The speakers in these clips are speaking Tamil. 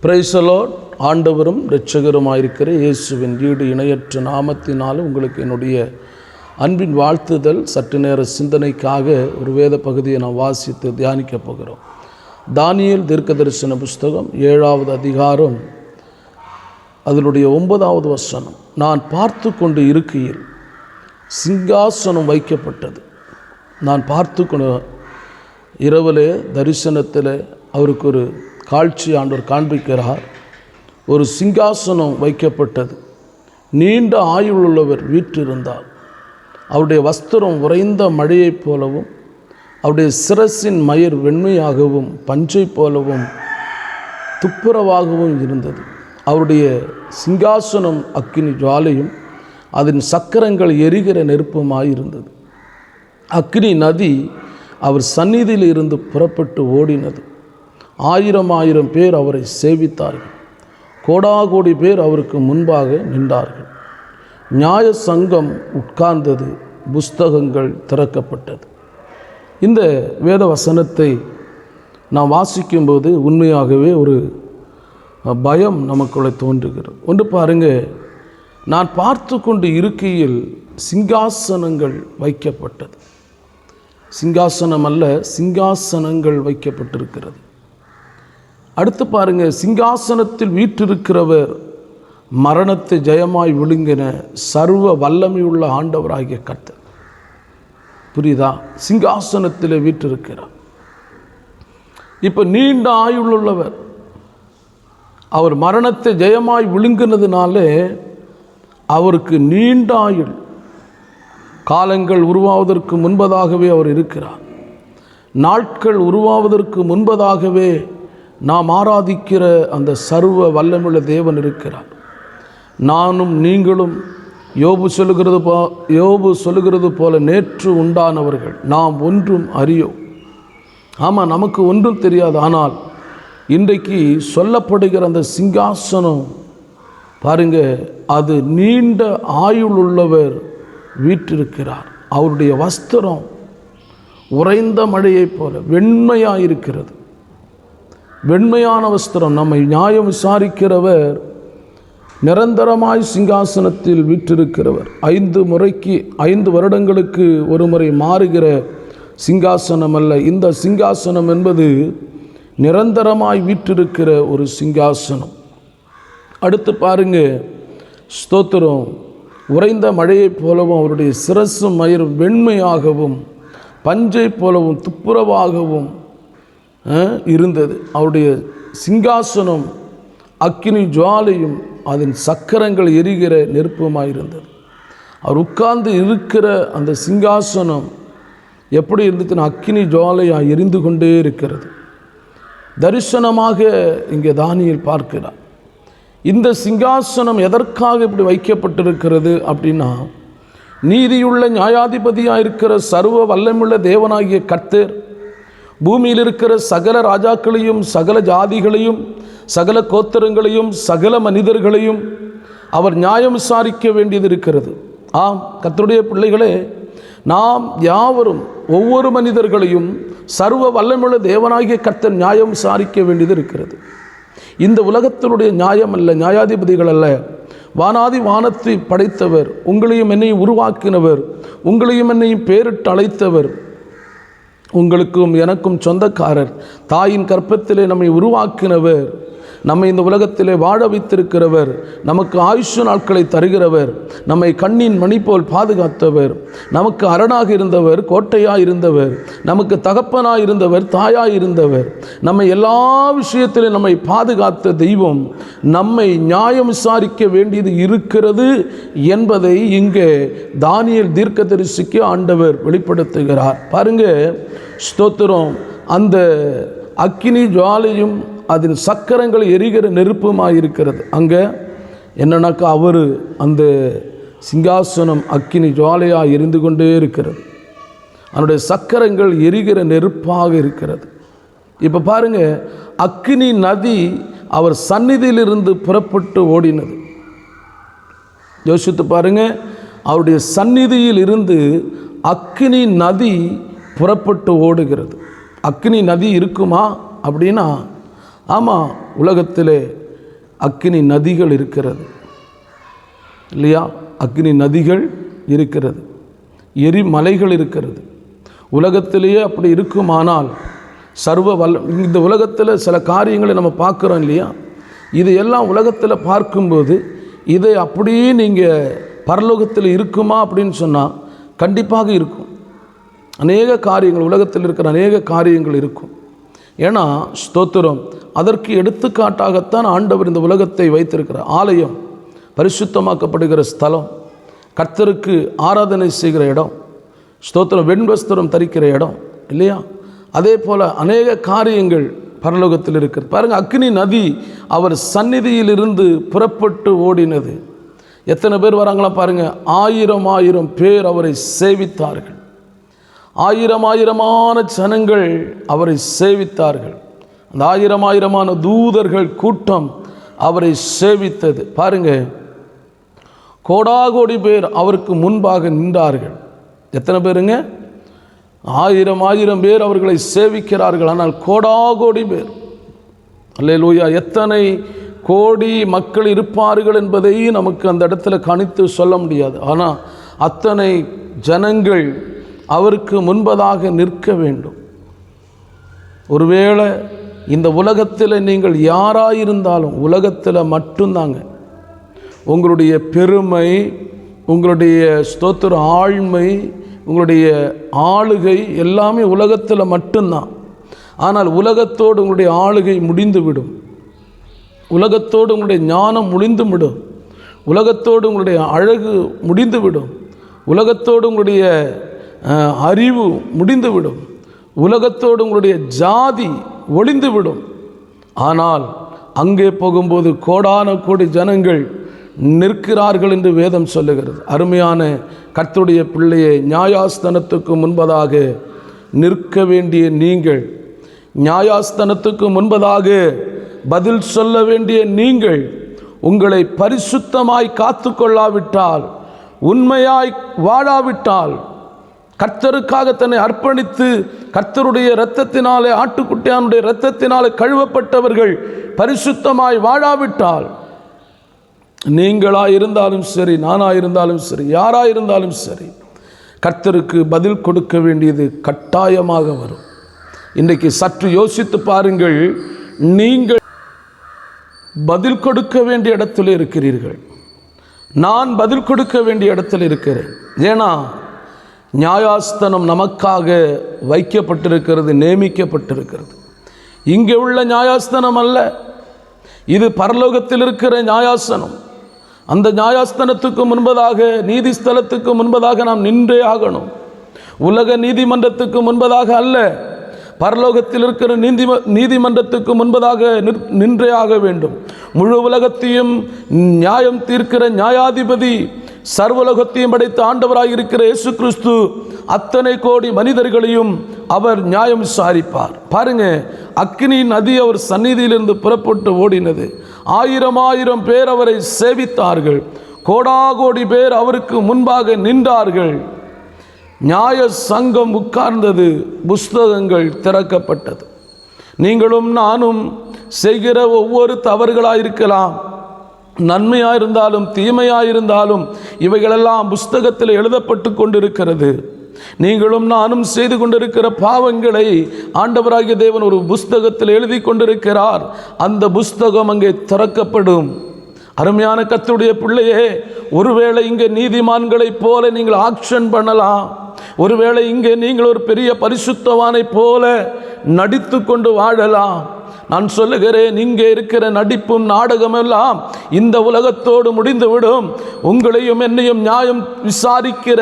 Praise the Lord. ஆண்டவரும் இரட்சகருமாயிருக்கிற இயேசுவின் ஈடு இணையற்ற நாமத்தினால் உங்களுக்கு என்னுடைய அன்பின் வாழ்த்துதல். சற்று நேர சிந்தனைக்காக ஒரு வேத பகுதியை நாம் வாசித்து தியானிக்கப் போகிறோம். தானியேல் தீர்க்கதரிசன புஸ்தகம் 7வது அதிகாரம் அதனுடைய 9வது வசனம். நான் பார்த்து கொண்டு இருக்கையில் சிங்காசனம் வைக்கப்பட்டது. நான் பார்த்து கொண்டு இரவிலே தரிசனத்தில் அவருக்கு ஒரு காட்சி ஆண்டவர் காண்பிக்கிறார். ஒரு சிங்காசனம் வைக்கப்பட்டது. நீண்ட ஆயுள் உள்ளவர் வீற்றிருந்தார். அவருடைய வஸ்திரம் உறைந்த மழையைப் போலவும் அவருடைய சிரசின் மயிர் வெண்மையாகவும் பஞ்சை போலவும் துப்புரவாகவும் இருந்தது. அவருடைய சிங்காசனம் அக்கினி ஜுவாலையும் அதன் சக்கரங்கள் எரிகிற நெருப்புமாய் இருந்தது. அக்கினி நதி அவர் சந்நிதியில் இருந்து புறப்பட்டு ஓடினது. 1000 பேர் அவரை சேவித்தார்கள். கோடாகோடி பேர் அவருக்கு முன்பாக நின்றார்கள். நியாய சங்கம் உட்கார்ந்தது. புஸ்தகங்கள் திறக்கப்பட்டது. இந்த வேத வசனத்தை நாம் வாசிக்கும்போது உண்மையாகவே ஒரு பயம் நமக்குள்ளே தோன்றுகிறது. ஒன்று பாருங்க, நான் பார்த்து கொண்டு இருக்கையில் சிங்காசனங்கள் வைக்கப்பட்டது. சிங்காசனம் அல்ல, சிங்காசனங்கள் வைக்கப்பட்டிருக்கிறது. அடுத்து பாருங்க, சிங்காசனத்தில் வீற்றிருக்கிறவர் மரணத்தை ஜெயமாய் விழுங்கின சர்வ வல்லமையுள்ள ஆண்டவராகிய கர்த்தர். புரியுதா? சிங்காசனத்தில் வீற்றிருக்கிறார். இப்போ நீண்ட ஆயுளுள்ளவர் அவர் மரணத்தை ஜெயமாய் விழுங்கினதுனாலே அவருக்கு நீண்ட ஆயுள். காலங்கள் உருவாவதற்கு முன்பதாகவே அவர் இருக்கிறார். நாட்கள் உருவாவதற்கு முன்பதாகவே நாம் ஆராதிக்கிற அந்த சர்வ வல்லமுள்ள தேவன் இருக்கிறார். நானும் நீங்களும் யோபு சொல்லுகிறது போல நேற்று உண்டானவர்கள். நாம் ஒன்றும் அறியோம். ஆமாம், நமக்கு ஒன்றும் தெரியாது. ஆனால் இன்றைக்கு சொல்லப்படுகிற அந்த சிங்காசனம் பாருங்க, அது நீண்ட ஆயுள் உள்ளவர் வீற்றிருக்கிறார். அவருடைய வஸ்திரம் உறைந்த மழையைப் போல வெண்மையாக இருக்கிறது. வெண்மையான வஸ்திரம். நம்மை நியாயம் விசாரிக்கிறவர் நிரந்தரமாய் சிங்காசனத்தில் வீற்றிருக்கிறவர். 5 வருடங்களுக்கு ஒரு முறை மாறுகிற சிங்காசனம் அல்ல. இந்த சிங்காசனம் என்பது நிரந்தரமாய் வீற்றிருக்கிற ஒரு சிங்காசனம். அடுத்து பாருங்க, ஸ்தோத்திரம். உறைந்த மழையைப் போலவும் அவருடைய சிரசு மயிர் வெண்மையாகவும் பஞ்சை போலவும் துப்புரவாகவும் இருந்தது. அவருடைய சிங்காசனம் அக்கினி ஜுவாலையும் அதன் சக்கரங்கள் எரிகிற நெருப்புமாய் இருந்தது. அவர் உட்கார்ந்து இருக்கிற அந்த சிங்காசனம் எப்படி இருந்ததுன்னா அக்கினி ஜுவாலையாக எரிந்து கொண்டே இருக்கிறது. தரிசனமாக இங்கே தானியேல் பார்க்கிறார். இந்த சிங்காசனம் எதற்காக இப்படி வைக்கப்பட்டிருக்கிறது அப்படின்னா, நீதியுள்ள நியாயாதிபதியாக இருக்கிற சர்வ வல்லமுள்ள தேவனாகிய கர்த்தர் பூமியில் இருக்கிற சகல ராஜாக்களையும் சகல ஜாதிகளையும் சகல கோத்திரங்களையும் சகல மனிதர்களையும் அவர் நியாயம் விசாரிக்க வேண்டியது இருக்கிறது. ஆம், கர்த்தருடைய பிள்ளைகளே, நாம் யாவரும் ஒவ்வொரு மனிதர்களையும் சர்வ வல்லமுள்ள தேவனாகிய கர்த்தர் நியாயம் விசாரிக்க வேண்டியது இருக்கிறது. இந்த உலகத்தினுடைய நியாயம் அல்ல, நியாயாதிபதிகள் அல்ல. வானாதி வானத்தை படைத்தவர், உங்களையும் என்னையும் உருவாக்கினவர், உங்களையும் என்னையும் பேரிட்டு அழைத்தவர், உங்களுக்கும் எனக்கும் சொந்தக்காரர், தாயின் கற்பத்திலே நம்மை உருவாக்கினவர், நம்மை இந்த உலகத்திலே வாழ வைத்திருக்கிறவர், நமக்கு ஆயுஷ் நாட்களை தருகிறவர், நம்மை கண்ணின் மணி போல் பாதுகாத்தவர், நமக்கு அரணாக இருந்தவர், கோட்டையாக இருந்தவர், நமக்கு தகப்பனாக இருந்தவர், தாயாக இருந்தவர், நம்மை எல்லா விஷயத்திலும் நம்மை பாதுகாத்த தெய்வம் நம்மை நியாயம் விசாரிக்க வேண்டியது இருக்கிறது என்பதை இங்கே தானியேல் தீர்க்கதரிசிக்கு ஆண்டவர் வெளிப்படுத்துகிறார். பாருங்க, ஸ்தோத்திரம். அந்த அக்கினி ஜுவாலையும் அதன் சக்கரங்கள் எரிகிற நெருப்புமாக இருக்கிறது. அங்கே என்னன்னாக்கா அவர் அந்த சிங்காசனம் அக்கினி ஜுவாலையாக எரிந்து கொண்டே இருக்கிறது. அதனுடைய சக்கரங்கள் எரிகிற நெருப்பாக இருக்கிறது. இப்போ பாருங்க, அக்கினி நதி அவர் சந்நிதியிலிருந்து புறப்பட்டு ஓடினது. யோசித்து பாருங்க, அவருடைய சந்நிதியில் இருந்து அக்கினி நதி புறப்பட்டு ஓடுகிறது. அக்கினி நதி இருக்குமா அப்படின்னா ஆமாம், உலகத்திலே அக்கினி நதிகள் இருக்கிறது இல்லையா? அக்கினி நதிகள் இருக்கிறது, எரிமலைகள் இருக்கிறது. உலகத்திலேயே அப்படி இருக்குமானால் இந்த உலகத்தில் சில காரியங்களை நம்ம பார்க்குறோம் இல்லையா? இது எல்லாம் உலகத்தில் பார்க்கும்போது இதை அப்படியே நீங்கள் பரலோகத்தில் இருக்குமா அப்படின்னு சொன்னால் கண்டிப்பாக இருக்கும். அநேக காரியங்கள், உலகத்தில் இருக்கிற அநேக காரியங்கள் இருக்கும். ஏன்னா ஸ்தோத்திரம், அதற்கு எடுத்துக்காட்டாகத்தான் ஆண்டவர் இந்த உலகத்தை வைத்திருக்கிறார். ஆலயம் பரிசுத்தமாக்கப்படுகிற ஸ்தலம், கர்த்தருக்கு ஆராதனை செய்கிற இடம், ஸ்தோத்திரம், வெண்வஸ்திரம் தரிக்கிற இடம் இல்லையா? அதே போல் அநேக காரியங்கள் பரலோகத்தில் இருக்கிறது. பாருங்கள், அக்கினி நதி அவர் சந்நிதியிலிருந்து புறப்பட்டு ஓடினது. எத்தனை பேர் வராங்களா பாருங்கள். 1000 பேர் அவரை சேவித்தார்கள். 1000 ஜனங்கள் அவரை சேவித்தார்கள். அந்த 1000 தூதர்கள் கூட்டம் அவரை சேவித்தது. பாருங்கள், கோடாகோடி பேர் அவருக்கு முன்பாக நின்றார்கள். எத்தனை பேருங்க? 1000 பேர் அவர்களை சேவிக்கிறார்கள். ஆனால் கோடாகோடி பேர், அல்லேலூயா, எத்தனை கோடி மக்கள் இருப்பார்கள் என்பதை நமக்கு அந்த இடத்துல கணித்து சொல்ல முடியாது. ஆனால் அத்தனை ஜனங்கள் அவருக்கு முன்பதாக நிற்க வேண்டும். ஒருவேளை இந்த உலகத்தில் நீங்கள் யாராயிருந்தாலும், உலகத்தில் மட்டும்தாங்க உங்களுடைய பெருமை, உங்களுடைய ஸ்தோத்திர ஆழ்மை, உங்களுடைய ஆளுகை எல்லாமே உலகத்தில் மட்டும்தான். ஆனால் உலகத்தோடு உங்களுடைய ஆளுகை முடிந்துவிடும். உலகத்தோடு உங்களுடைய ஞானம் முடிந்துவிடும். உலகத்தோடு உங்களுடைய அழகு முடிந்துவிடும். உலகத்தோடு உங்களுடைய அறிவு முடிந்துவிடும். உலகத்தோடு உங்களுடைய ஜாதி ஒளிந்துவிடும். ஆனால் அங்கே போகும்போது கோடான கோடி ஜனங்கள் நிற்கிறார்கள் என்று வேதம் சொல்லுகிறது. அருமையான கர்த்தருடைய பிள்ளையை, நியாயாஸ்தானத்துக்கு முன்பதாக நிற்க வேண்டிய நீங்கள், நியாயாஸ்தானத்துக்கு முன்பதாக பதில் சொல்ல வேண்டிய நீங்கள், உங்களை பரிசுத்தமாய் காத்து கொள்ளாவிட்டால், உண்மையாய் வாழாவிட்டால், கர்த்தருக்காக தன்னை அர்ப்பணித்து கர்த்தருடைய இரத்தத்தினாலே, ஆட்டுக்குட்டியானுடைய இரத்தத்தினாலே கழுவப்பட்டவர்கள் பரிசுத்தமாய் வாழாவிட்டால், நீங்களாக இருந்தாலும் சரி, நானாக இருந்தாலும் சரி, யாராக இருந்தாலும் சரி, கர்த்தருக்கு பதில் கொடுக்க வேண்டியது கட்டாயமாக வரும். இன்றைக்கு சற்று யோசித்து பாருங்கள். நீங்கள் பதில் கொடுக்க வேண்டிய இடத்துல இருக்கிறீர்கள். நான் பதில் கொடுக்க வேண்டிய இடத்தில் இருக்கிறேன். ஏன்னா நியாயாஸ்தானம் நமக்காக வைக்கப்பட்டிருக்கிறது, நியமிக்கப்பட்டிருக்கிறது. இங்கே உள்ள நியாயாஸ்தானம் அல்ல, இது பரலோகத்தில் இருக்கிற நியாயாசனம். அந்த நியாயாஸ்தானத்துக்கு முன்பதாக, நீதி ஸ்தலத்துக்கு முன்பதாக நாம் நின்றே ஆகணும். உலக நீதிமன்றத்துக்கு முன்பதாக அல்ல, பரலோகத்தில் இருக்கிற நீதிமன்றத்துக்கு முன்பதாக நின்றே ஆக வேண்டும். முழு உலகத்தையும் நியாயம் தீர்க்கிற நியாயாதிபதி, சர்வலோகத்தையும் படைத்த ஆண்டவராக இருக்கிற இயேசு கிறிஸ்து அத்தனை கோடி மனிதர்களையும் அவர் நியாயம் விசாரிப்பார். பாருங்க, அக்கினி நதி அவர் சந்நிதியிலிருந்து புறப்பட்டு ஓடினது. 1000 பேர் அவரை சேவித்தார்கள். கோடாகோடி பேர் அவருக்கு முன்பாக நின்றார்கள். நியாய சங்கம் உட்கார்ந்தது, புஸ்தகங்கள் திறக்கப்பட்டது. நீங்களும் நானும் செய்கிற ஒவ்வொரு தவறுகளாயிருக்கலாம், நன்மையாயிருந்தாலும் தீமையாயிருந்தாலும், இவைகளெல்லாம் புஸ்தகத்தில் எழுதப்பட்டு கொண்டிருக்கிறது. நீங்களும் நானும் செய்து கொண்டிருக்கிற பாவங்களை ஆண்டவராகிய தேவன் ஒரு புஸ்தகத்தில் எழுதி கொண்டிருக்கிறார். அந்த புஸ்தகம் அங்கே திறக்கப்படும். அருமையான கர்த்தருடைய பிள்ளையே, ஒருவேளை இங்கே நீதிமான்களைப் போல நீங்கள் ஆக்ஷன் பண்ணலாம். ஒருவேளை இங்கே நீங்கள் ஒரு பெரிய பரிசுத்தவானை போல நடித்து கொண்டு வாழலாம். நான் சொல்லுகிறேன், இங்கே இருக்கிற நடிப்பும் நாடகமெல்லாம் இந்த உலகத்தோடு முடிந்துவிடும். உங்களையும் என்னையும் நியாயம் விசாரிக்கிற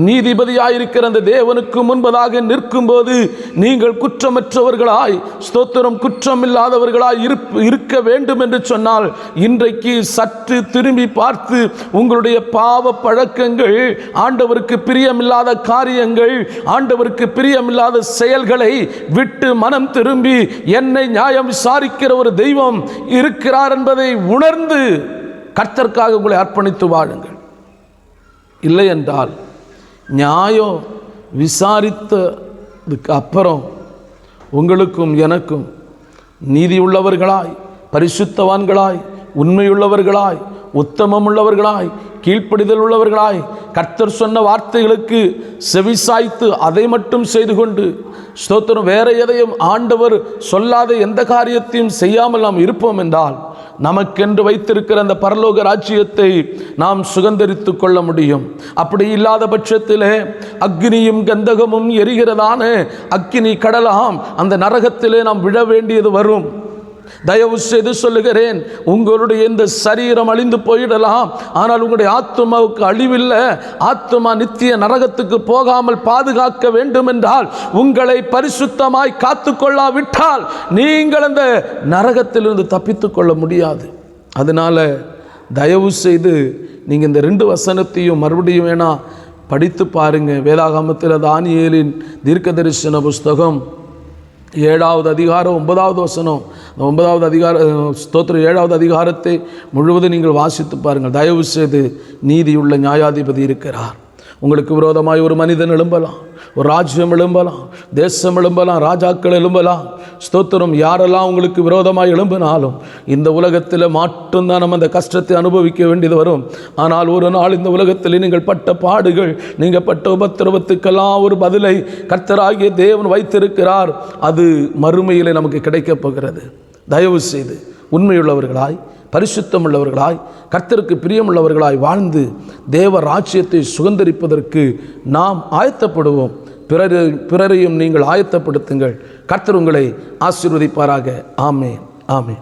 நீதிபதியாயிருக்கிற அந்த தேவனுக்கு முன்பதாக நிற்கும்போது நீங்கள் குற்றமற்றவர்களாய், ஸ்தோத்திரம், குற்றம் இல்லாதவர்களாய் இருக்க வேண்டும் என்று சொன்னால், இன்றைக்கு சற்று திரும்பி பார்த்து உங்களுடைய பாவ பழக்கங்கள், ஆண்டவருக்கு பிரியமில்லாத காரியங்கள், ஆண்டவருக்கு பிரியமில்லாத செயல்களை விட்டு மனம் திரும்பி என்னை நியாயம் விசாரிக்கிற ஒரு தெய்வம் இருக்கிறார் என்பதை உணர்ந்து கர்த்தருக்காக உங்களை அர்ப்பணித்து வாழுங்கள். இல்லை என்றால் நியாயம் விசாரித்ததுக்கு அப்புறம் உங்களுக்கும் எனக்கும் நீதியுள்ளவர்களாய், பரிசுத்தவான்களாய், உண்மையுள்ளவர்களாய், உத்தமம் உள்ளவர்களாய், கீழ்ப்படிதல் உள்ளவர்களாய், கர்த்தர் சொன்ன வார்த்தைகளுக்கு செவிசாய்த்து அதை மட்டும் செய்து கொண்டு ஸ்தோத்திரம், வேற எதையும் ஆண்டவர் சொல்லாத எந்த காரியத்தையும் செய்யாமல் நாம் இருப்போம் என்றால் நமக்கென்று வைத்திருக்கிற அந்த பரலோக ராஜ்யத்தை நாம் சுதந்தரித்து கொள்ள முடியும். அப்படி இல்லாத பட்சத்திலே அக்னியும் கந்தகமும் எரிகிறதான அக்கினி கடலாம் அந்த நரகத்திலே நாம் விழ வேண்டியது வரும். தயவு செய்து சொல்லுகிறேன், உங்களுடைய இந்த சரீரம் அழிந்து போயிடலாம், ஆனால் உங்களுடைய ஆத்துமாவுக்கு அழிவில்லை. ஆத்துமா நித்திய நரகத்துக்கு போகாமல் பாதுகாக்க வேண்டும் என்றால் உங்களை பரிசுத்தமாய் காத்து கொள்ளாவிட்டால் நீங்கள் அந்த நரகத்திலிருந்து தப்பித்து கொள்ள முடியாது. அதனால தயவு செய்து நீங்கள் இந்த 2 வசனத்தையும் மறுபடியும் வேணா படித்து பாருங்க. வேதாகமத்தில் தானியேலின் தீர்க்க தரிசன புஸ்தகம் 7வது அதிகாரம் 9வது வசனம், 9வது அதிகாரம் ஸ்தோத்திரம் 7வது அதிகாரத்தை முழுவதும் நீங்கள் வாசித்து பாருங்கள். தயவு செய்து நீதியுள்ள நியாயாதிபதி இருக்கிறார். உங்களுக்கு விரோதமாய் ஒரு மனிதன் எழும்பலாம், ஒரு ராஜ்யம் எழும்பலாம், தேசம் எழும்பலாம், ராஜாக்கள் எழும்பலாம். ஸ்தோத்திரம், யாரெல்லாம் உங்களுக்கு விரோதமாய் எழும்பினாலும் இந்த உலகத்தில் மட்டும்தான் நம்ம அந்த கஷ்டத்தை அனுபவிக்க வேண்டியது வரும். ஆனால் ஒரு நாள் இந்த உலகத்தில் நீங்கள் பட்ட பாடுகள், நீங்கள் பட்ட உபத்திரவத்துக்கெல்லாம் ஒரு பதிலை கர்த்தராகிய தேவன் வைத்திருக்கிறார். அது மறுமையில் நமக்கு கிடைக்கப் போகிறது. தயவு செய்து உண்மையுள்ளவர்களாய், பரிசுத்தம் உள்ளவர்களாய், கர்த்தருக்கு பிரியமுள்ளவர்களாய் வாழ்ந்து தேவ ராஜ்யத்தை சுதந்தரிப்பதற்கு நாம் ஆயத்தப்படுவோம். பிறரையும் நீங்கள் ஆயத்தப்படுத்துங்கள். கர்த்தர் உங்களை ஆசீர்வதிப்பாராக. ஆமென், ஆமென்.